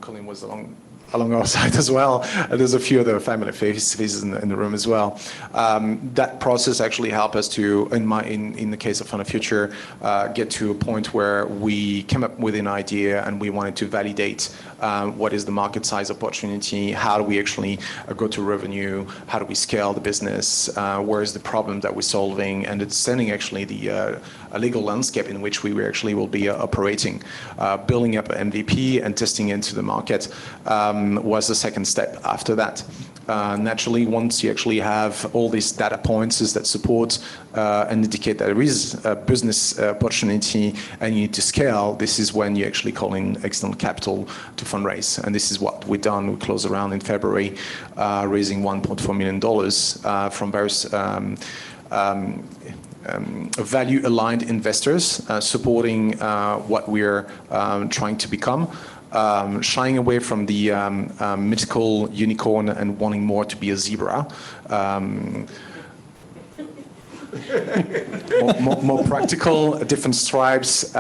Colin was along our side as well. There's a few other family faces in the room as well. That process actually helped us to, in the case of Fund the Future, get to a point where we came up with an idea and we wanted to validate what is the market size opportunity, how do we actually go to revenue, how do we scale the business, where is the problem that we're solving, and understanding actually the legal landscape in which we actually will be operating. Building up an MVP and testing into the market was the second step after that. Naturally, once you actually have all these data points that support and indicate that there is a business opportunity and you need to scale, this is when you actually call in external capital to fundraise. And this is what we've done. We closed around in February, raising $1.4 million from various value-aligned investors supporting what we're trying to become. Shying away from the mythical unicorn and wanting more to be a zebra. more practical, different stripes,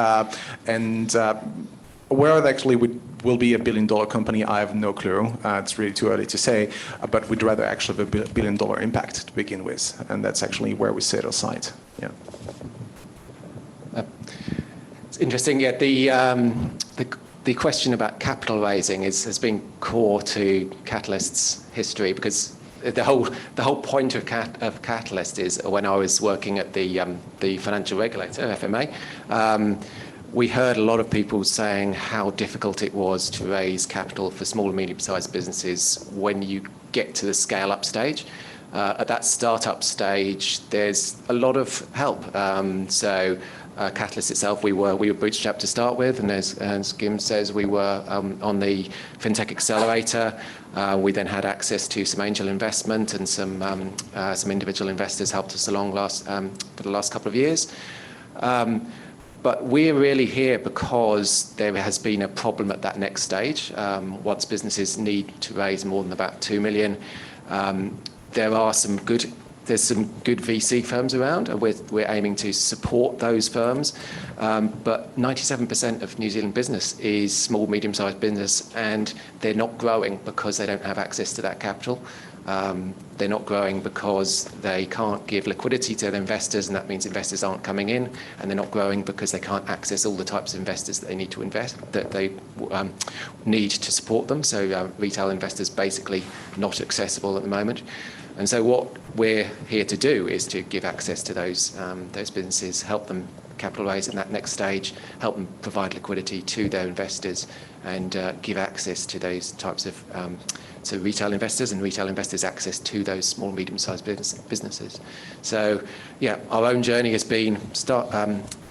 and where it actually will be a billion-dollar company, I have no clue. It's really too early to say, but we'd rather actually have a billion-dollar impact to begin with, and that's actually where we set our sight. Yeah. It's interesting. Yeah, the question about capital raising has been core to Catalyst's history, because the whole point of Catalyst is, when I was working at the financial regulator, FMA, we heard a lot of people saying how difficult it was to raise capital for small and medium-sized businesses when you get to the scale-up stage. At that start-up stage, there's a lot of help. Catalyst itself, we were bootstrapped to start with, and as Kim says, we were on the FinTech Accelerator. We then had access to some angel investment, and some individual investors helped us along for the last couple of years. But we're really here because there has been a problem at that next stage. Once businesses need to raise more than about 2 million, there's some good VC firms around, and we're aiming to support those firms. But 97% of New Zealand business is small, medium-sized business, and they're not growing because they don't have access to that capital. They're not growing because they can't give liquidity to their investors, and that means investors aren't coming in. And they're not growing because they can't access all the types of investors that they need to need to support them. So retail investors basically not accessible at the moment. And so what we're here to do is to give access to those businesses, help them capital raise in that next stage, help them provide liquidity to their investors, and give access to those types of to retail investors, and retail investors access to those small, medium-sized businesses. So, yeah, our own journey has been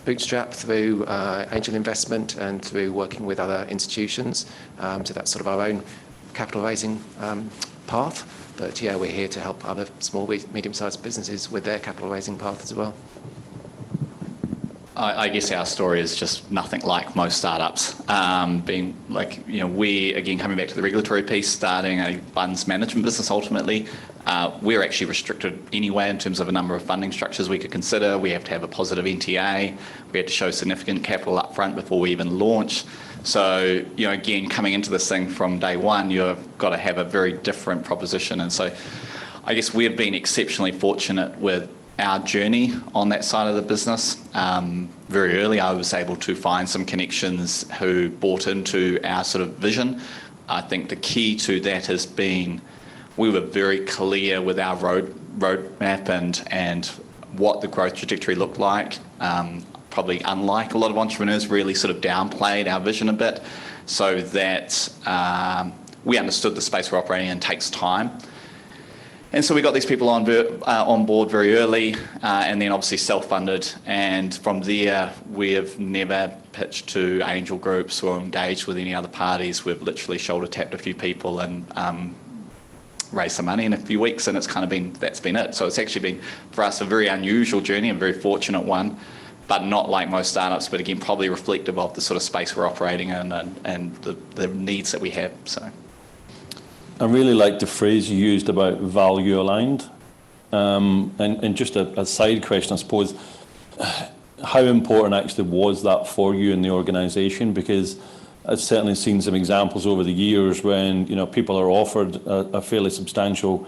bootstrap through angel investment and through working with other institutions. So that's sort of our own capital raising path. But yeah, we're here to help other small, medium-sized businesses with their capital raising path as well. I guess our story is just nothing like most startups. Being like, we, again, coming back to the regulatory piece, starting a funds management business ultimately, we're actually restricted anyway in terms of a number of funding structures we could consider. We have to have a positive NTA. We had to show significant capital up front before we even launch. So, again, coming into this thing from day one, you've got to have a very different proposition. And so I guess we've been exceptionally fortunate with our journey on that side of the business. Very early, I was able to find some connections who bought into our sort of vision. I think the key to that has been we were very clear with our roadmap and what the growth trajectory looked like. Probably unlike a lot of entrepreneurs, really sort of downplayed our vision a bit, so that we understood the space we're operating in takes time. And so we got these people on board very early, and then obviously self-funded. And from there, we have never pitched to angel groups or engaged with any other parties. We've literally shoulder tapped a few people and raised some money in a few weeks, and that's been it. So it's actually been, for us, a very unusual journey, a very fortunate one, but not like most startups, but again, probably reflective of the sort of space we're operating in and the needs that we have. So I really like the phrase you used about value aligned. And just a side question, I suppose, how important actually was that for you in the organisation? Because I've certainly seen some examples over the years when people are offered a fairly substantial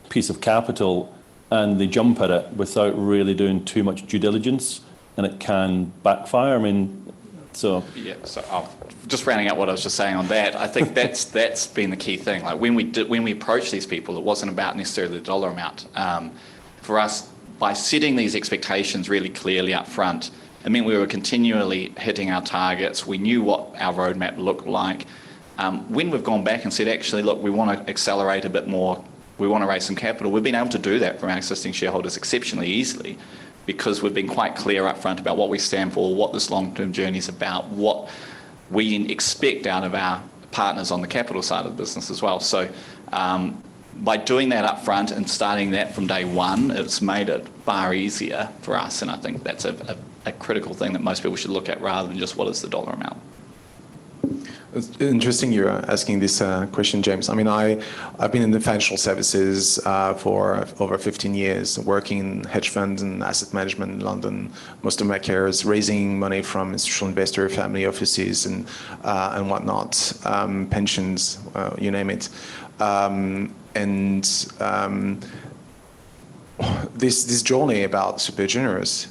piece of capital and they jump at it without really doing too much due diligence, and it can backfire. So just rounding out what I was just saying on that, I think that's been the key thing. Like when we approached these people, it wasn't about necessarily the dollar amount. For us, by setting these expectations really clearly up front, it meant we were continually hitting our targets. We knew what our roadmap looked like. When we've gone back and said, actually, look, we want to accelerate a bit more, we want to raise some capital, we've been able to do that from our existing shareholders exceptionally easily, because we've been quite clear up front about what we stand for, what this long-term journey is about, what we expect out of our partners on the capital side of the business as well. So by doing that up front and starting that from day one, it's made it far easier for us. And I think that's a critical thing that most people should look at rather than just what is the dollar amount. It's interesting you're asking this question, James. I mean, I've been in the financial services for over 15 years, working in hedge funds and asset management in London. Most of my career is raising money from institutional investor, family offices, and whatnot, pensions, you name it. This journey about Super Generous,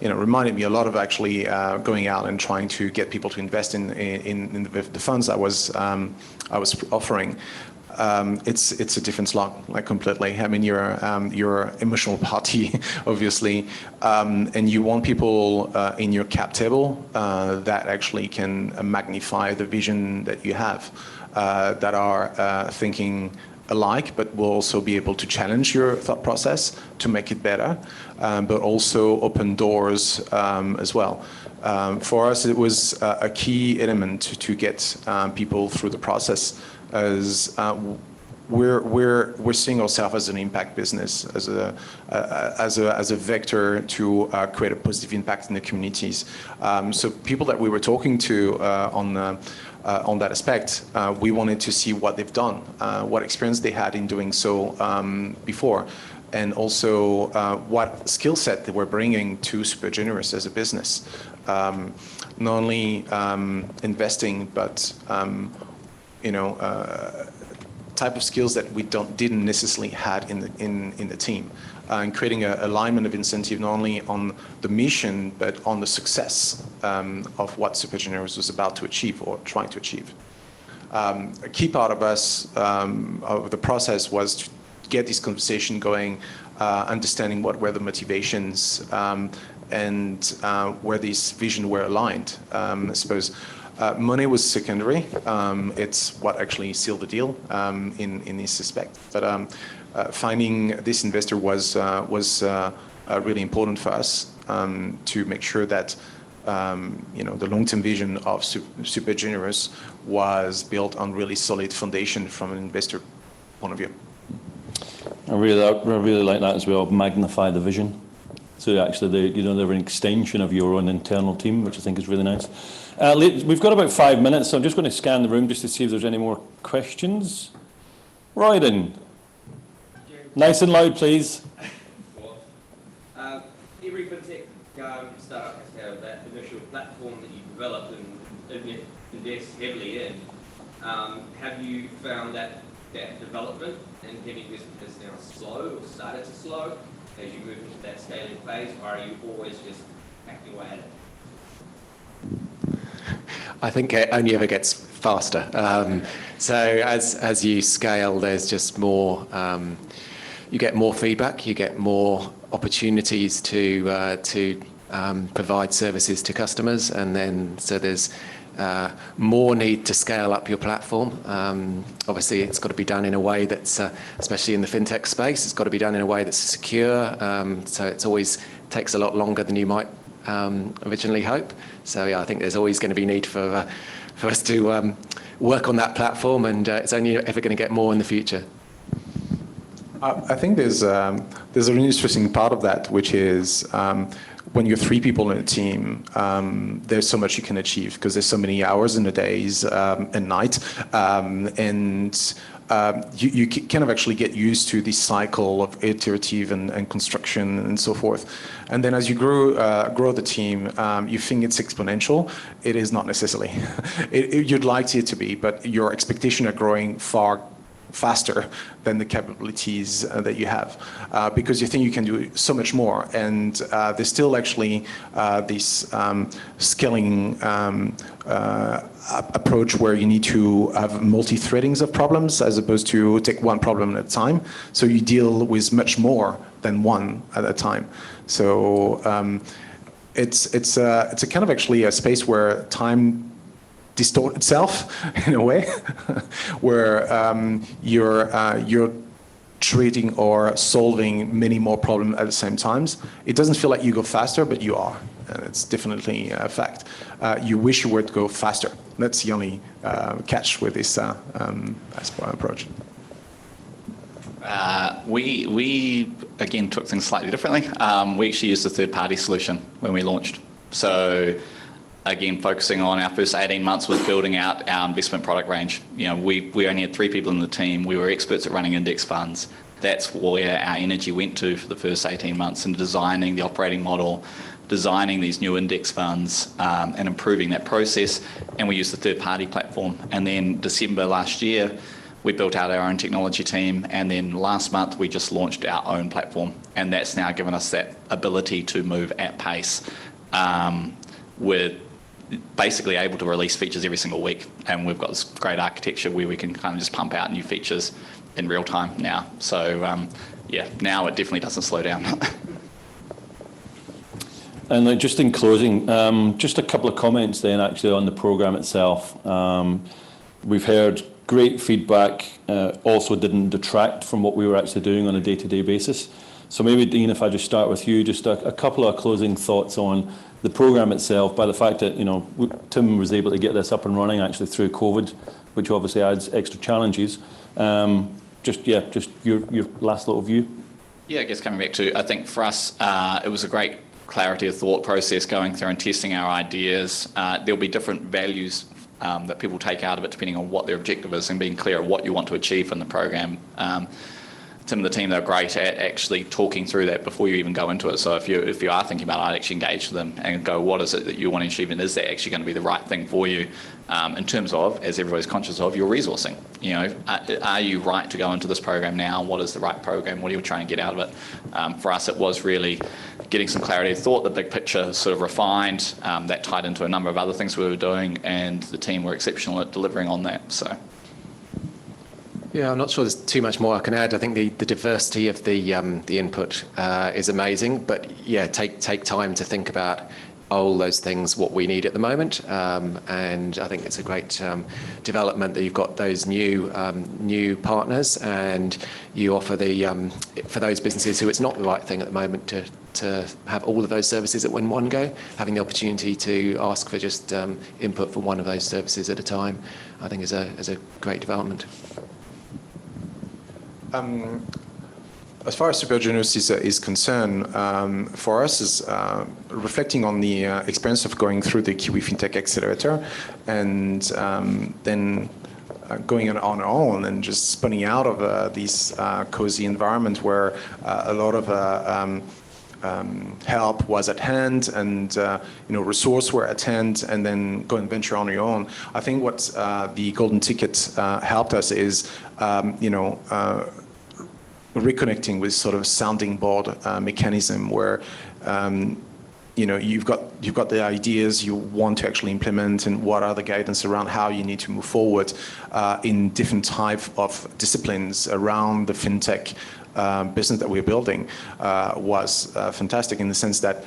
reminded me a lot of actually going out and trying to get people to invest in the funds I was offering. It's a different slog, like completely. I mean, you're emotional party, obviously, and you want people in your cap table that actually can magnify the vision that you have, that are thinking alike, but will also be able to challenge your thought process to make it better, but also open doors as well. For us, it was a key element to get people through the process, as we're seeing ourselves as an impact business, as a vector to create a positive impact in the communities. So people that we were talking to on that aspect, we wanted to see what they've done, what experience they had in doing so before, and also what skill set they were bringing to Super Generous as a business. Not only investing, but type of skills that we didn't necessarily had in the team, and creating an alignment of incentive not only on the mission but on the success of what Super Generous was about to achieve or trying to achieve. A key part of us of the process was to get this conversation going, understanding what were the motivations and where these visions were aligned. I suppose money was secondary. It's what actually sealed the deal in this aspect. But finding this investor was really important for us to make sure that the long-term vision of Super Generous was built on really solid foundation from an investor point of view. I really like that as well. Magnify the vision. So actually, they're an extension of your own internal team, which I think is really nice. We've got about 5 minutes, so I'm just going to scan the room just to see if there's any more questions. Royden, nice and loud, please. Every fintech startup has to have that initial platform that you develop and invest heavily in. Have you found that development and heavy investment is now slow or started to slow as you move into that scaling phase, or are you always just hacking away at it? I think it only ever gets faster. So as you scale, there's just more. You get more feedback. You get more opportunities to provide services to customers, and then so there's more need to scale up your platform. Obviously, it's got to be done in a way that's, especially in the fintech space, it's got to be done in a way that's secure. So it's always takes a lot longer than you might originally hope. So yeah, I think there's always going to be need for us to work on that platform, and it's only ever going to get more in the future. I think there's a really interesting part of that, which is when you're 3 people in a team, there's so much you can achieve because there's so many hours in the days and night, and you kind of actually get used to this cycle of iterative and construction and so forth. And then as you grow the team, you think it's exponential. It is not necessarily. You'd like it to be, but your expectations are growing far faster than the capabilities that you have, because you think you can do so much more. And there's still actually this scaling approach where you need to have multi-threadings of problems as opposed to take one problem at a time. So you deal with much more than one at a time. So it's a kind of actually a space where time distort itself in a way, where you're treating or solving many more problems at the same times. It doesn't feel like you go faster, but you are, and it's definitely a fact. You wish you were to go faster. That's the only catch with this approach. We again took things slightly differently. We actually used a third-party solution when we launched. So again, focusing on our first 18 months was building out our investment product range. You know, we only had 3 people in the team. We were experts at running index funds. That's where our energy went to for the first 18 months, in designing the operating model, designing these new index funds, and improving that process. And we used the third-party platform. And then December last year, we built out our own technology team. And then last month, we just launched our own platform. And that's now given us that ability to move at pace. We're basically able to release features every single week. And we've got this great architecture where we can kind of just pump out new features in real time now. So, yeah, now it definitely doesn't slow down. And just in closing, just a couple of comments then actually on the programme itself. We've heard great feedback, also didn't detract from what we were actually doing on a day-to-day basis. So maybe, Dean, if I just start with you, just a couple of closing thoughts on the programme itself, by the fact that, you know, Tim was able to get this up and running actually through COVID, which obviously adds extra challenges. Just your last little view. Yeah, I guess coming back to, I think for us, it was a great clarity of thought process going through and testing our ideas. There'll be different values that people take out of it depending on what their objective is, and being clear of what you want to achieve from the program. Tim and the team, they're great at actually talking through that before you even go into it. So if you are thinking about it, I'd actually engage with them and go, what is it that you want to achieve, and is that actually going to be the right thing for you in terms of, as everybody's conscious of, your resourcing. You know, are you right to go into this program now? What is the right program? What are you trying to get out of it? For us, it was really getting some clarity of thought, the big picture sort of refined, that tied into a number of other things we were doing, and the team were exceptional at delivering on that. So. Yeah, I'm not sure there's too much more I can add. I think the diversity of the input is amazing, but yeah, take time to think about all those things, what we need at the moment, and I think it's a great development that you've got those new partners, and you offer the for those businesses who it's not the right thing at the moment to have all of those services at one go, having the opportunity to ask for just input for one of those services at a time, I think is a great development. As far as Supergenius is concerned, for us is reflecting on the experience of going through the Kiwi FinTech Accelerator, and then going on our own and just spinning out of this cozy environment where a lot of help was at hand, and resources were at hand, and then go and venture on your own. I think what the Golden Ticket helped us is reconnecting with sort of sounding board mechanism where you've got the ideas you want to actually implement, and what are the guidance around how you need to move forward in different type of disciplines around the fintech business that we're building was fantastic, in the sense that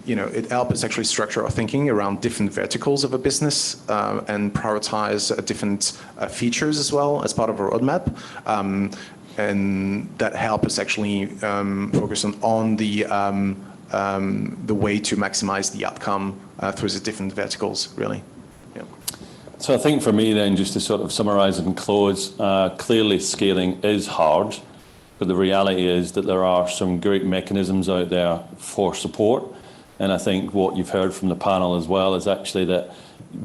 it helped us actually structure our thinking around different verticals of a business and prioritize different features as well as part of our roadmap. And that help us actually focus on the way to maximize the outcome through the different verticals, really. Yeah. So I think for me then, just to sort of summarise and close, clearly scaling is hard, but the reality is that there are some great mechanisms out there for support. And I think what you've heard from the panel as well is actually that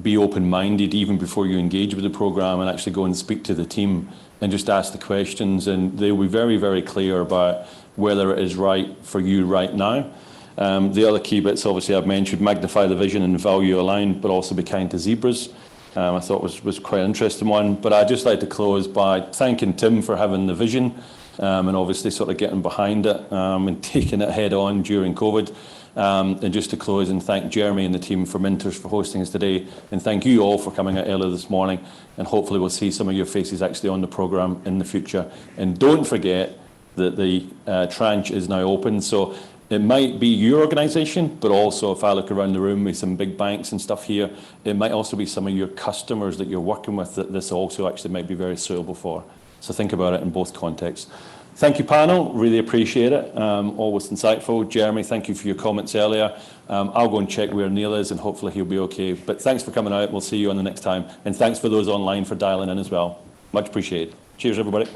be open-minded even before you engage with the programme, and actually go and speak to the team and just ask the questions, and they'll be very, very clear about whether it is right for you right now. The other key bits, obviously, I've mentioned, magnify the vision and value aligned, but also be kind to zebras. I thought was quite an interesting one. But I'd just like to close by thanking Tim for having the vision, and obviously sort of getting behind it and taking it head on during COVID. And just to close, and thank Jeremy and the team from Minters for hosting us today, and thank you all for coming out earlier this morning, and hopefully we'll see some of your faces actually on the programme in the future. And don't forget that the tranche is now open, so it might be your organisation, but also if I look around the room with some big banks and stuff here, it might also be some of your customers that you're working with that this also actually might be very suitable for. So think about it in both contexts. Thank you, panel. Really appreciate it. Always insightful. Jeremy, thank you for your comments earlier. I'll go and check where Neil is, and hopefully he'll be okay. But thanks for coming out. We'll see you on the next time. And thanks for those online for dialing in as well. Much appreciated. Cheers, everybody.